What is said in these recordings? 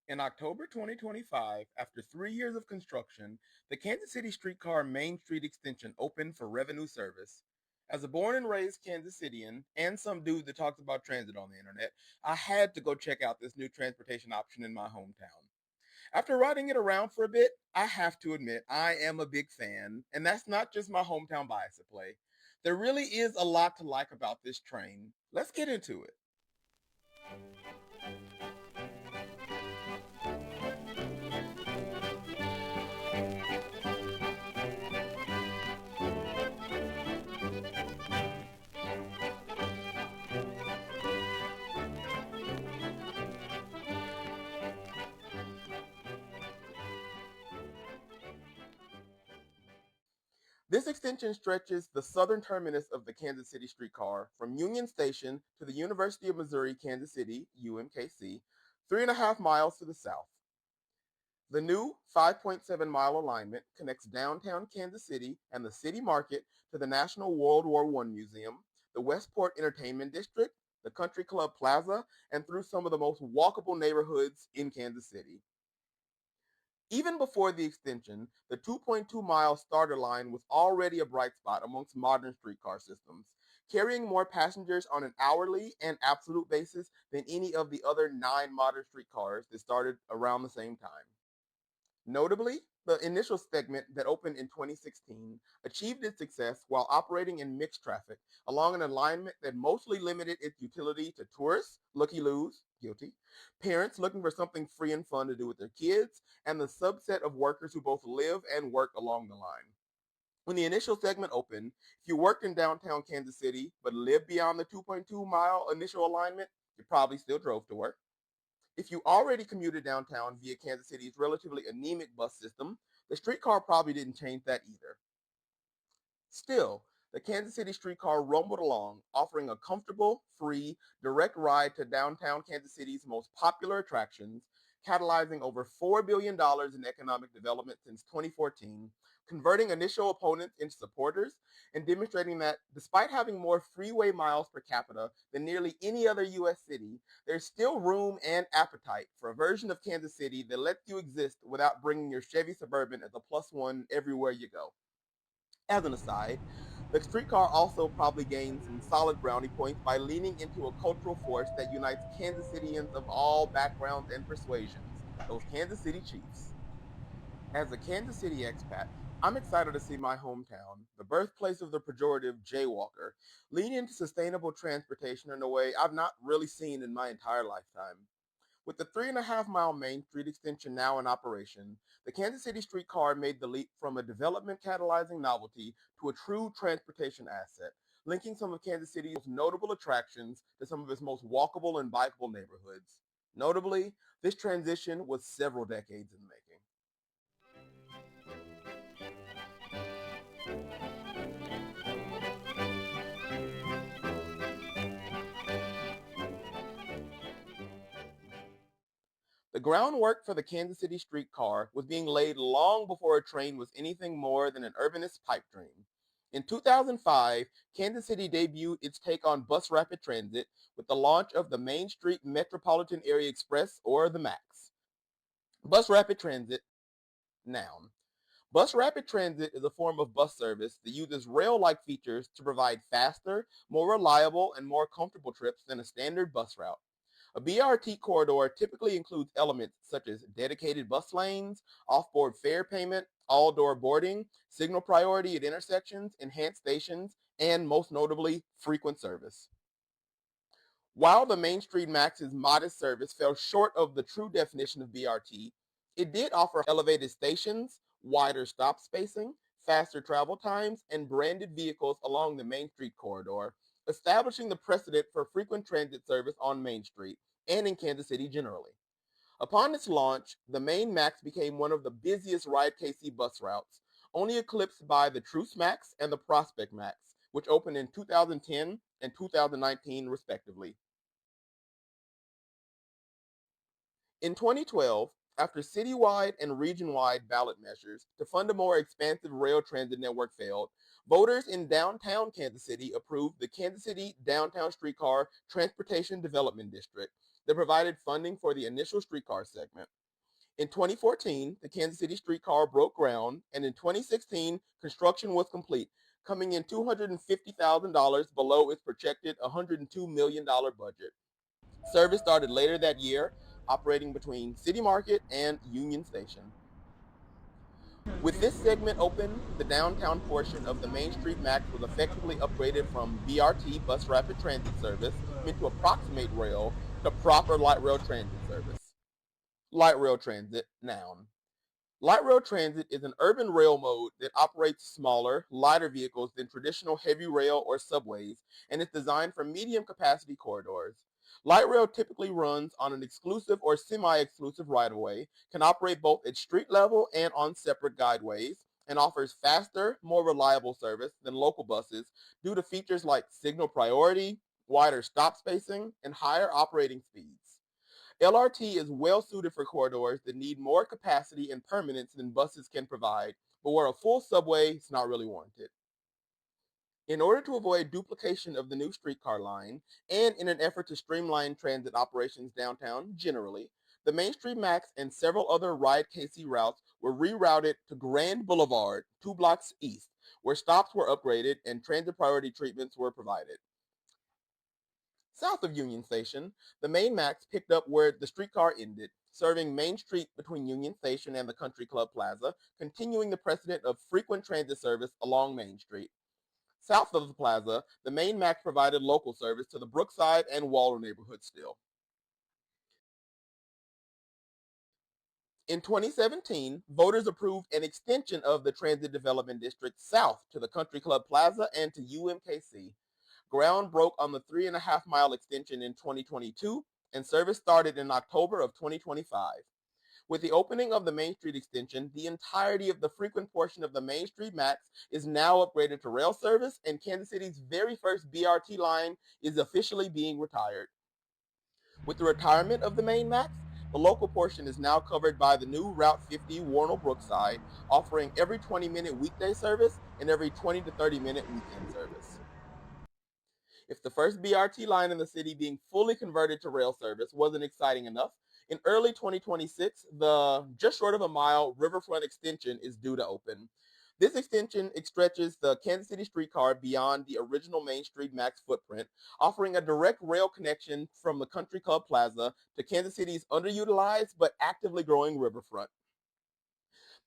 In October 2025, after 3 years of construction, the Kansas City Streetcar Main Street extension opened for revenue service. As a born and raised Kansas Citian and some dude that talks about transit on the internet, I had to go check out this new transportation option in my hometown. After riding it around for a bit, I have to admit I am a big fan, and that's not just my hometown bias at play. There really is a lot to like about this train. Let's get into it. This extension stretches the southern terminus of the Kansas City Streetcar from Union Station to the University of Missouri Kansas City, UMKC, 3.5 miles to the south. The new 5.7-mile alignment connects downtown Kansas City and the city market to the National World War I Museum, the Westport Entertainment District, the Country Club Plaza, and through some of the most walkable neighborhoods in Kansas City. Even before the extension, the 2.2-mile starter line was already a bright spot amongst modern streetcar systems, carrying more passengers on an hourly and absolute basis than any of the other 9 modern streetcars that started around the same time. Notably, the initial segment that opened in 2016 achieved its success while operating in mixed traffic along an alignment that mostly limited its utility to tourists, looky-loos, guilty, parents looking for something free and fun to do with their kids, and the subset of workers who both live and work along the line. When the initial segment opened, if you worked in downtown Kansas City but lived beyond the 2.2-mile initial alignment, you probably still drove to work. If you already commuted downtown via Kansas City's relatively anemic bus system, the streetcar probably didn't change that either. Still, the Kansas City streetcar rumbled along, offering a comfortable, free, direct ride to downtown Kansas City's most popular attractions, catalyzing over $4 billion dollars in economic development since 2014, converting initial opponents into supporters, and demonstrating that despite having more freeway miles per capita than nearly any other U.S. city, there's still room and appetite for a version of Kansas City that lets you exist without bringing your Chevy Suburban as a plus one everywhere you go. As an aside, the streetcar also probably gained some solid brownie points by leaning into a cultural force that unites Kansas Cityans of all backgrounds and persuasions, those Kansas City Chiefs. As a Kansas City expat, I'm excited to see my hometown, the birthplace of the pejorative jaywalker, lean into sustainable transportation in a way I've not really seen in my entire lifetime. With the 3.5-mile Main Street extension now in operation, the Kansas City streetcar made the leap from a development catalyzing novelty to a true transportation asset, linking some of Kansas City's most notable attractions to some of its most walkable and bikeable neighborhoods. Notably, this transition was several decades in the making. The groundwork for the Kansas City streetcar was being laid long before a train was anything more than an urbanist pipe dream. In 2005, Kansas City debuted its take on bus rapid transit with the launch of the Main Street Metropolitan Area Express, or the MAX. Bus rapid transit, noun. Bus rapid transit is a form of bus service that uses rail-like features to provide faster, more reliable, and more comfortable trips than a standard bus route. A BRT corridor typically includes elements such as dedicated bus lanes, off-board fare payment, all-door boarding, signal priority at intersections, enhanced stations, and most notably, frequent service. While the Main Street Max's modest service fell short of the true definition of BRT, it did offer elevated stations, wider stop spacing, faster travel times, and branded vehicles along the Main Street corridor, establishing the precedent for frequent transit service on Main Street and in Kansas City generally. Upon its launch, the Main Max became one of the busiest Ride KC bus routes, only eclipsed by the Truce Max and the Prospect Max, which opened in 2010 and 2019 respectively. In 2012, After citywide and region-wide ballot measures to fund a more expansive rail transit network failed, voters in downtown Kansas City approved the Kansas City Downtown Streetcar Transportation Development District that provided funding for the initial streetcar segment. In 2014, the Kansas City Streetcar broke ground, and in 2016, construction was complete, coming in $250,000 below its projected $102 million budget. Service started later that year, operating between City Market and Union Station. With this segment open, the downtown portion of the Main Street Max was effectively upgraded from BRT bus rapid transit service, meant to approximate rail, to proper light rail transit service. Light rail transit, noun. Light rail transit is an urban rail mode that operates smaller, lighter vehicles than traditional heavy rail or subways, and is designed for medium capacity corridors. Light rail typically runs on an exclusive or semi-exclusive right-of-way, can operate both at street level and on separate guideways, and offers faster, more reliable service than local buses due to features like signal priority, wider stop spacing, and higher operating speeds. LRT is well suited for corridors that need more capacity and permanence than buses can provide, but where a full subway is not really warranted. In order to avoid duplication of the new streetcar line, and in an effort to streamline transit operations downtown generally, the Main Street Max and several other Ride KC routes were rerouted to Grand Boulevard, 2 blocks east, where stops were upgraded and transit priority treatments were provided. South of Union Station, the main Max picked up where the streetcar ended, serving Main Street between Union Station and the Country Club Plaza, continuing the precedent of frequent transit service along Main Street. South of the plaza, the main Max provided local service to the Brookside and Waller neighborhoods still. In 2017, voters approved an extension of the Transit Development District south to the Country Club Plaza and to UMKC. Ground broke on the 3.5 mile extension in 2022, and service started in October of 2025. With the opening of the Main Street extension, the entirety of the frequent portion of the Main Street Max is now upgraded to rail service, and Kansas City's very first BRT line is officially being retired. With the retirement of the main Max, the local portion is now covered by the new Route 50 Warnell Brookside, offering every 20-minute weekday service and every 20 to 30-minute weekend service. If the first BRT line in the city being fully converted to rail service wasn't exciting enough, in early 2026, the just short of a mile Riverfront extension is due to open. This extension stretches the Kansas City Streetcar beyond the original Main Street Max footprint, offering a direct rail connection from the Country Club Plaza to Kansas City's underutilized but actively growing Riverfront.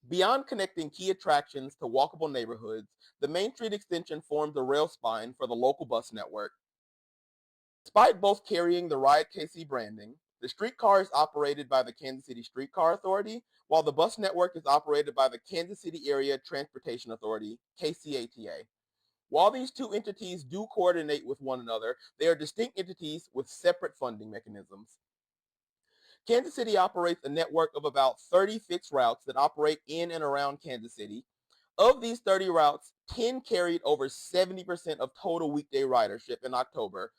Beyond connecting key attractions to walkable neighborhoods, the Main Street extension forms a rail spine for the local bus network. Despite both carrying the Ride KC branding, the streetcar is operated by the Kansas City Streetcar Authority, while the bus network is operated by the Kansas City Area Transportation Authority, KCATA. While these two entities do coordinate with one another, they are distinct entities with separate funding mechanisms. Kansas City operates a network of about 30 fixed routes that operate in and around Kansas City. Of these 30 routes, 10 carried over 70% of total weekday ridership in October.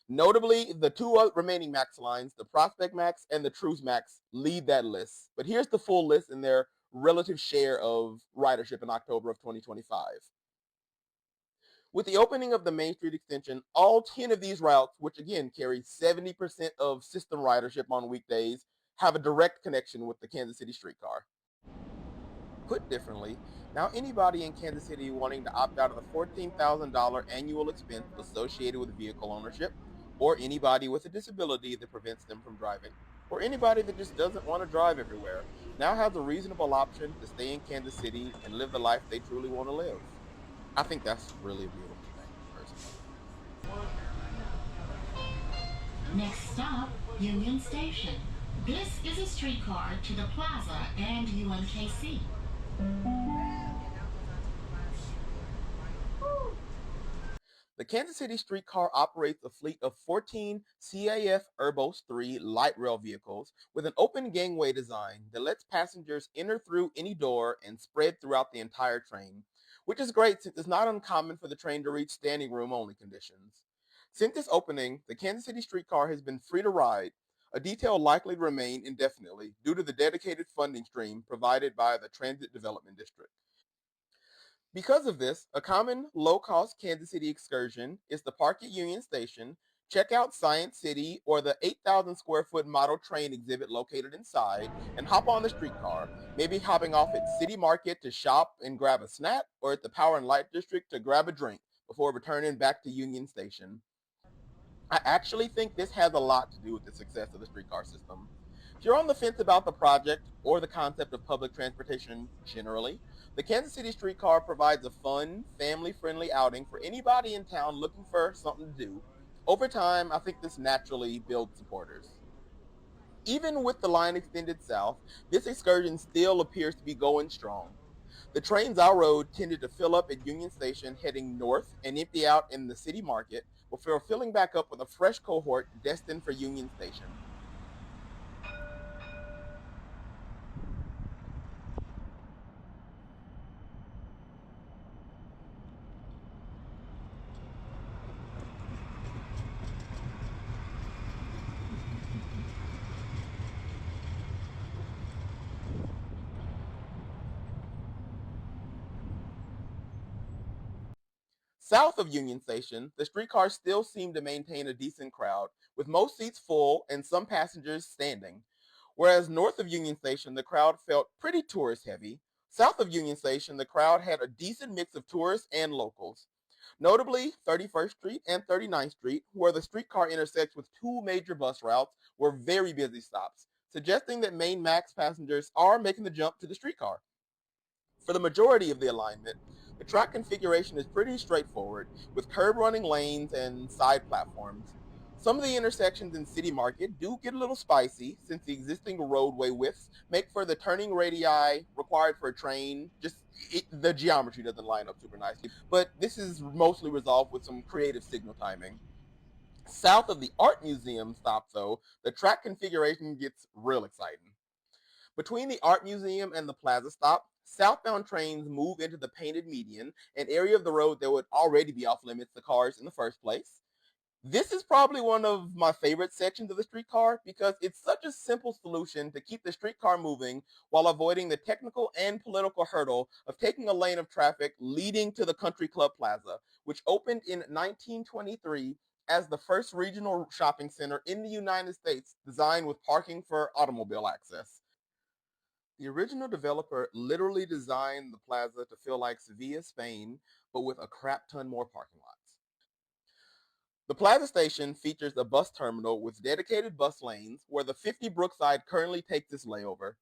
Notably, the two remaining Max lines, the Prospect Max and the Truce Max, lead that list. But here's the full list and their relative share of ridership in October of 2025. With the opening of the Main Street extension, all 10 of these routes, which again carry 70% of system ridership on weekdays, have a direct connection with the Kansas City Streetcar. Put differently, now anybody in Kansas City wanting to opt out of the $14,000 annual expense associated with vehicle ownership, or anybody with a disability that prevents them from driving, or anybody that just doesn't want to drive everywhere, now has a reasonable option to stay in Kansas City and live the life they truly want to live. I think that's really a beautiful thing, personally. Next stop, Union Station. This is a streetcar to the plaza and UMKC. The Kansas City Streetcar operates a fleet of 14 CAF Urbos 3 light rail vehicles with an open gangway design that lets passengers enter through any door and spread throughout the entire train, which is great since it's not uncommon for the train to reach standing room only conditions. Since its opening, the Kansas City Streetcar has been free to ride, a detail likely to remain indefinitely due to the dedicated funding stream provided by the Transit Development District. Because of this, a common low-cost Kansas City excursion is to park at Union Station, check out Science City or the 8,000 square foot model train exhibit located inside, and hop on the streetcar, maybe hopping off at City Market to shop and grab a snack, or at the Power and Light District to grab a drink before returning back to Union Station. I actually think this has a lot to do with the success of the streetcar system. If you're on the fence about the project or the concept of public transportation generally, the Kansas City Streetcar provides a fun, family friendly outing for anybody in town looking for something to do. Over time, I think this naturally builds supporters. Even with the line extended south, this excursion still appears to be going strong. The trains I rode tended to fill up at Union Station heading north and empty out in the city market before filling back up with a fresh cohort destined for Union Station. South of Union Station, the streetcars still seem to maintain a decent crowd, with most seats full and some passengers standing. Whereas north of Union Station, the crowd felt pretty tourist heavy. South of Union Station, the crowd had a decent mix of tourists and locals. Notably, 31st Street and 39th Street, where the streetcar intersects with two major bus routes, were very busy stops, suggesting that main max passengers are making the jump to the streetcar. For the majority of the alignment, the track configuration is pretty straightforward, with curb running lanes and side platforms. Some of the intersections in City Market do get a little spicy since the existing roadway widths make for the turning radii required for a train. The geometry doesn't line up super nicely, but this is mostly resolved with some creative signal timing. South of the Art Museum stop, though, the track configuration gets real exciting. Between the Art Museum and the Plaza stop, southbound trains move into the painted median, an area of the road that would already be off limits to cars in the first place. This is probably one of my favorite sections of the streetcar because it's such a simple solution to keep the streetcar moving while avoiding the technical and political hurdle of taking a lane of traffic leading to the Country Club Plaza, which opened in 1923 as the first regional shopping center in the United States designed with parking for automobile access. The original developer literally designed the plaza to feel like Sevilla, Spain, but with a crap ton more parking lots. The Plaza Station features a bus terminal with dedicated bus lanes where the 50 Brookside currently takes its layover.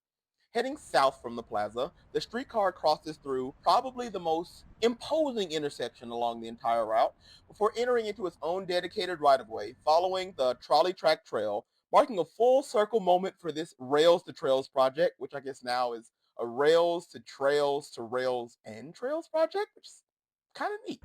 Heading south from the plaza, the streetcar crosses through probably the most imposing intersection along the entire route before entering into its own dedicated right-of-way following the trolley track trail, marking a full circle moment for this Rails to Trails project, which I guess now is a Rails to Rails and Trails project, which is kind of neat.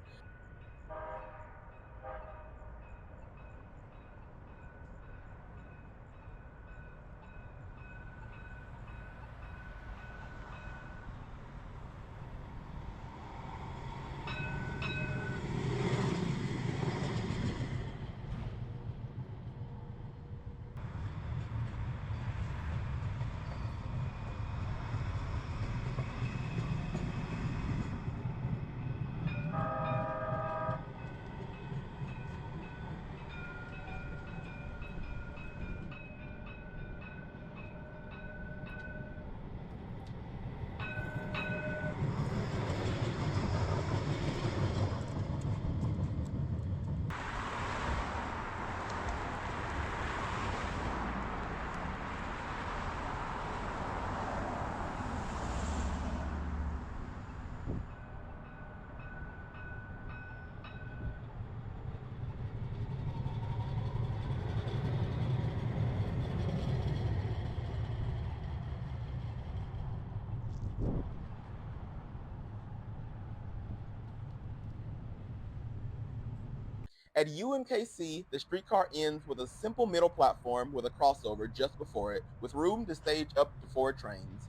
At UMKC, the streetcar ends with a simple middle platform with a crossover just before it, with room to stage up to 4 trains.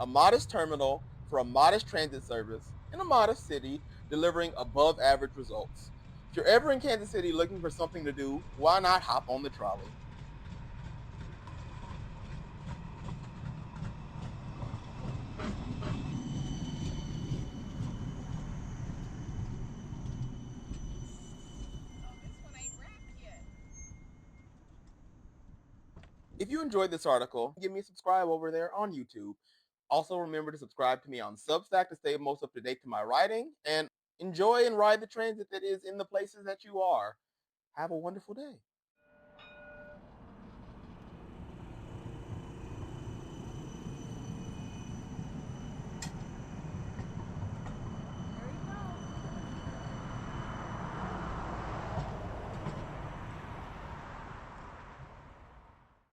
A modest terminal for a modest transit service in a modest city delivering above average results. If you're ever in Kansas City looking for something to do, why not hop on the trolley? If you enjoyed this article, give me a subscribe over there on YouTube. Also, remember to subscribe to me on Substack to stay most up to date to my writing, and enjoy and ride the transit that is in the places that you are. Have a wonderful day.